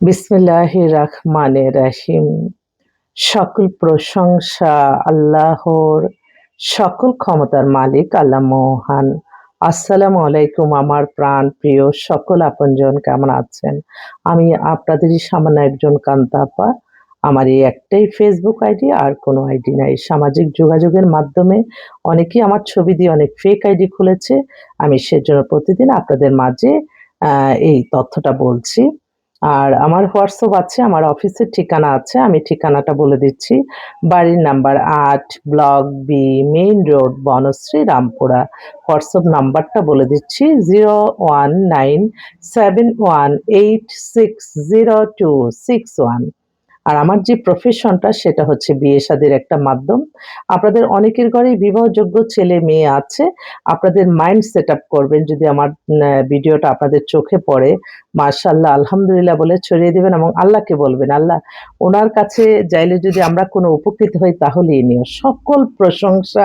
বিসমিল্লাহির রহমানির রহিম। সকল প্রশংসা আল্লাহর, সকল ক্ষমতার মালিক আল্লাহ মহান। আসসালামু আলাইকুম আমার প্রাণ প্রিয় সকল আপনজন, কেমন আছেন? আমি আপনাদেরই সামান্য একজন কান্তা আপা। আমার এই একটাই ফেসবুক আইডি, আর কোনো আইডি নাই। সামাজিক যোগাযোগের মাধ্যমে অনেকেই আমার ছবি দিয়ে অনেক ফেক আইডি খুলেছে। আমি সেজন্য প্রতিদিন আপনাদের মাঝে এই তথ্যটা বলছি। আর আমার হোয়াটসঅ্যাপ আছে, আমার অফিসের ঠিকানা আছে। আমি ঠিকানাটা বলে দিচ্ছি। বাড়ির number ৮, block B, main road, Banasree, Rampura. WhatsApp নাম্বারটা বলে দিচ্ছি 01971860261। আর আমার যে প্রফেশনটা সেটা হচ্ছে বিয়ে-শাদির একটা মাধ্যম। আপনাদের অনেকের ঘরেই বিবাহযোগ্য ছেলে-মেয়ে আছে। আপনাদের মাইন্ড সেটআপ করবেন যদি আমার ভিডিওটা আপনাদের চোখে পড়ে, মাশাআল্লাহ, আলহামদুলিল্লাহ বলে ছড়িয়ে দিবেন এবং আল্লাহকে বলবেন, "আল্লাহ, উনার কাছে যাইলে যদি আমরা কোনো উপকৃত হই তাহলেই নিও।" সকল প্রশংসা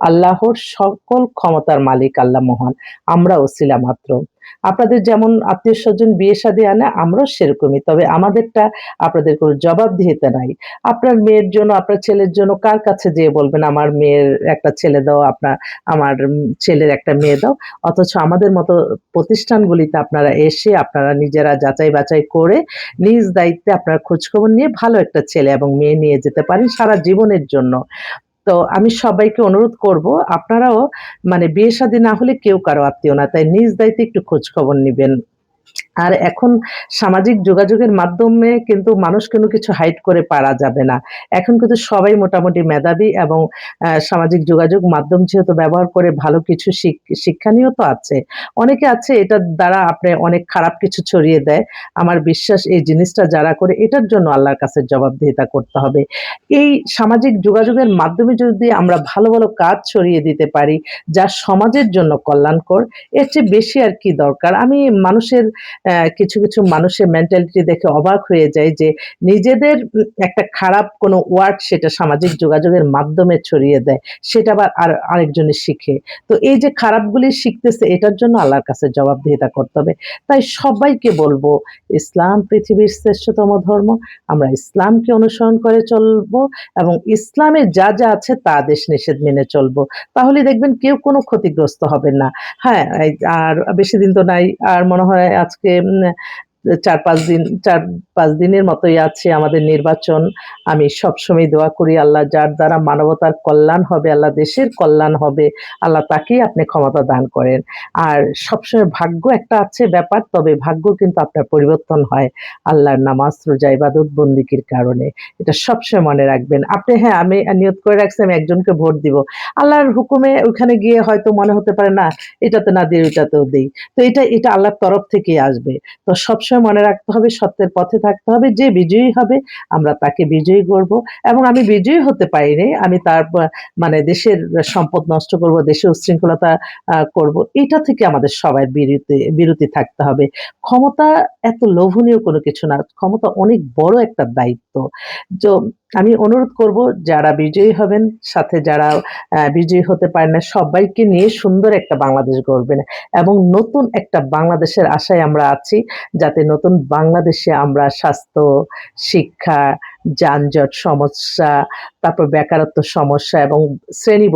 আল্লাহর, সকল ক্ষমতার মালিক আল্লাহ মহান। আমরা ওসিলা মাত্র। আপনাদের যেমন আত্মীয়স্বজন বিয়ে-শাদী আনে, আমরাও সেরকমই। তবে আমাদেরটা আপনাদের কোনো জবাবদিহিতা নাই। আপনার মেয়ের জন্য, আপনার ছেলের জন্য কার কাছে যেয়ে বলবেন, "আমার মেয়ের একটা ছেলে দাও, আমার ছেলের একটা মেয়ে দাও।" অথচ আমাদের মতো প্রতিষ্ঠানগুলিতে আপনারা এসে আপনারা নিজেরা যাচাই-বাছাই করে নিজ দায়িত্বে আপনারা খোঁজখবর নিয়ে ভালো একটা ছেলে এবং মেয়ে নিয়ে যেতে পারেন সারা জীবনের জন্য। তো আমি সবাইকে অনুরোধ করব, আপনারাও মানে বিয়ে-শাদী না হলে কেউ কারো আত্মীয় না। তাই নিজ দায়িত্বে একটু খোঁজখবর নিবেন। আর এখন সামাজিক যোগাযোগের মাধ্যমে কিন্তু মানুষ কোনো কিছু হাইড করে পারা যাবে না। এখন কিন্তু সবাই মোটামুটি মেধাবী এবং সামাজিক যোগাযোগ মাধ্যম যেহেতু ব্যবহার করে ভালো কিছু শিক্ষণীয় তো আছে। অনেকে আছে এটার দ্বারা আপনি অনেক খারাপ কিছু ছড়িয়ে দেয়। আমার বিশ্বাস এই জিনিসটা যারা করে এটার জন্য আল্লাহর কাছে জবাবদিহিতা করতে হবে। এই সামাজিক যোগাযোগের মাধ্যমে যদি আমরা ভালো, ভালো কাজ ছড়িয়ে দিতে পারি যা সমাজের জন্য কল্যাণকর, এর চেয়ে বেশি আর কি দরকার? আমি মানুষের কিছু মানুষের মেন্টালিটি দেখে অবাক হয়ে যাই যে নিজেদের একটা খারাপ কোনো ওয়ার্ড সেটা সামাজিক যোগাযোগের মাধ্যমে ছড়িয়ে দেয়। সেটা আবার আরেকজনে শিখে। তো এই যে খারাপগুলি শিখতেছে এটার জন্য আল্লাহর কাছে জবাবদিহিতা করতে হবে। তাই সবাইকে বলব, ইসলাম পৃথিবীর শ্রেষ্ঠতম ধর্ম। আমরা ইসলামকে অনুসরণ করে চলবো এবং ইসলামে যা আছে তা আদেশ নিষেধ মেনে চলবো। তাহলেই দেখবেন কেউ কোনো ক্ষতিগ্রস্ত হবেন না। হ্যাঁ, আর বেশিদিন তো নাই। আর মনে হয় আজকে ৪-৫ দিনের মতোই আছে আমাদের নির্বাচন। আমি সবসময় দোয়া করি আল্লাহ যার দ্বারা মানবতার কল্যাণ হবে, আল্লাহ দেশের কল্যাণ হবে, আল্লাহ তাকেই আপনি ক্ষমতা দান করেন। আর সবসময় ভাগ্য একটা আছে ব্যাপার, তবে ভাগ্য কিন্তু আপনার পরিবর্তন হয় আল্লাহর নামাজ, রোজা, ইবাদত, বন্দেগীর কারণে। এটা সবসময় মনে রাখবেন। হ্যাঁ, আমি নিয়ত করে রাখছি আমি একজনকে ভোট দিব। আল্লাহর হুকুমে ওখানে গিয়ে হয়তো মনে হতে পারে না এটাতে না দিয়ে ওইটাতেও দেই। তো এটা আল্লাহর তরফ থেকেই আসবে। তো সবসময় মনে রাখতে হবে, সত্যের পথে থাকতে হবে। যে বিজয়ী হবে আমরা তাকে বিজয়ী করব এবং আমি বিজয়ী হতে পারিনি। আমি তার মানে দেশের সম্পদ নষ্ট করব, দেশে উচ্ছৃঙ্খলতা করব। এটা থেকে আমাদের সবার বিরতি থাকতে হবে। ক্ষমতা এত লোভনীয় কোনো কিছু না। ক্ষমতা অনেক বড় একটা দায়িত্ব। তো আমি অনুরোধ করব যারা বিজয়ী হবেন, সাথে যারা বিজয়ী হতে পারেন না, সবাইকে নিয়ে সুন্দর একটা বাংলাদেশ গড়বেন এবং নতুন একটা বাংলাদেশের আশায় আমরা আছি। যাতে নতুন বাংলাদেশে আমরা স্বাস্থ্য, শিক্ষা, যানজট সমস্যা, তারপর বেকারত্ব সমস্যা এবং শ্রেণী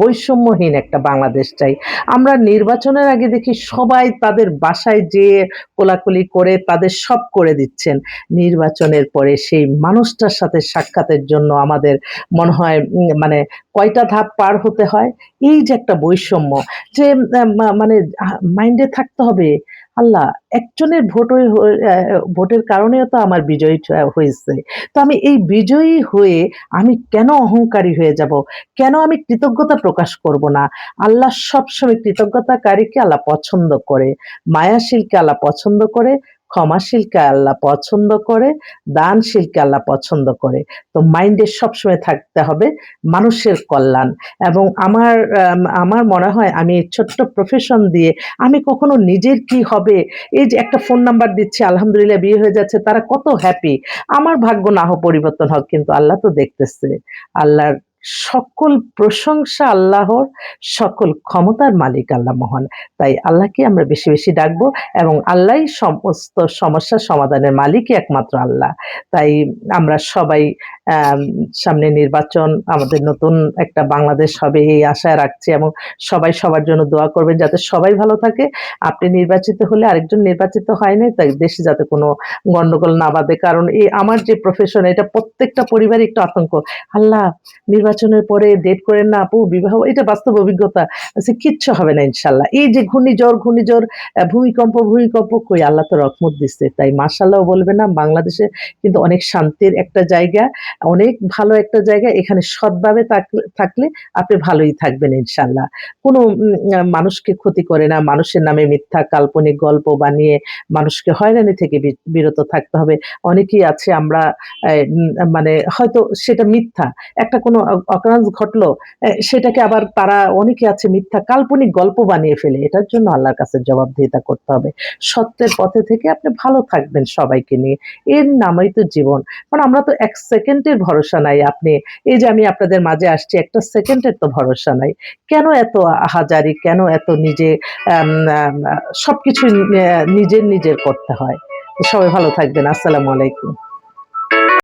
বৈষম্যহীন একটা বাংলাদেশ চাই। আমরা নির্বাচনের আগে দেখি সবাই তাদের বাসায় যেয়ে কোলাকুলি করে তাদের সব করে দিচ্ছেন। নির্বাচনের পরে সেই মানুষটার সাথে সাক্ষাতের জন্য আমাদের মনে হয় মানে কয়টা ধাপ পার হতে হয়? এই যে একটা বৈষম্য, যে মানে মাইন্ডে থাকতে হবে, আল্লাহ একজনের ভোটের কারণেও তো আমার বিজয়ী হয়েছে। তো আমি এই বিজয়ী হয়ে আমি কেন অহংকারী হয়ে যাব? কেন আমি কৃতজ্ঞতা প্রকাশ করব না? আল্লাহ সবসময় কৃতজ্ঞতাকারীকে আল্লাহ পছন্দ করে। মায়াশীলকে আল্লাহ পছন্দ করে, ক্ষমাশীলকে আল্লাহ পছন্দ করে, দানশীলকে আল্লাহ পছন্দ করে। তো মাইন্ডে সবসময় থাকতে হবে মানুষের কল্যাণ এবং আমার মনে হয় আমি এই ছোট্ট প্রফেশন দিয়ে আমি কখনো নিজের কি হবে, এই যে একটা ফোন নাম্বার দিচ্ছি, আলহামদুলিল্লাহ বিয়ে হয়ে যাচ্ছে, তারা কত হ্যাপি। আমার ভাগ্য না হোক পরিবর্তন হোক, কিন্তু আল্লাহ তো দেখতেছে। আল্লাহর সকল প্রশংসা আল্লাহর, সকল ক্ষমতার মালিক আল্লাহ মহান। তাই আল্লাহকে আমরা বেশি, বেশি ডাকবো এবং আল্লাহই সমস্ত সমস্যার সমাধানের মালিকই একমাত্র আল্লাহ। তাই আমরা সবাই আম সামনে নির্বাচন, আমাদের নতুন একটা বাংলাদেশ হবে এই আশায় রাখছি এবং সবাই সবার জন্য দোয়া করবেন যাতে সবাই ভালো থাকে। আপনি নির্বাচিত হলে আরেকজন নির্বাচিত হয় নাই, তাই দেশে যাতে কোনো গন্ডগোল না বাধে। কারণ আমার যে প্রফেশন এটা প্রত্যেকটা পরিবারই একটু আতঙ্ক। আল্লাহ নির্বাচনের পরে ডেট করেন না আপু বিবাহ, এটা বাস্তব অভিজ্ঞতা। কিচ্ছু হবে না ইনশাআল্লাহ। এই যে ঘূর্ণিঝড়, ভূমিকম্প কই আল্লাহ তো রহমত দিচ্ছে। তাই মাশাআল্লাহ বলবেন না, বাংলাদেশে কিন্তু অনেক শান্তির একটা জায়গা, অনেক ভালো একটা জায়গা। এখানে সৎভাবে থাকলে আপনি ভালোই থাকবেন ইনশাআল্লাহ। কোনো মানুষকে ক্ষতি করে না, মানুষের নামে মিথ্যা কাল্পনিক গল্প বানিয়ে মানুষকে হয়রানি থেকে বিরত থাকতে হবে। অনেকেই আছে আমরা মানে হয়তো সেটা মিথ্যা। একটা কোনো occurrence ঘটলো, সেটাকে আবার তারা অনেকে আছে মিথ্যা কাল্পনিক গল্প বানিয়ে ফেলে। এটার জন্য আল্লাহর কাছে জবাবদিহিতা করতে হবে। সত্যের পথে থেকে আপনি ভালো থাকবেন সবাইকে নিয়ে। এর নামই তো জীবন। কারণ আমরা তো ১ সেকেন্ডের ভরসা নাই। এই যে আমি আপনাদের মাঝে আসছি, ১ টা সেকেন্ডের তো ভরসা নাই। কেন এত আহাজারি? কেন এত নিজে আম আম আ সবকিছু নিজের করতে হয়? সবাই ভালো থাকবেন। আসসালামু আলাইকুম।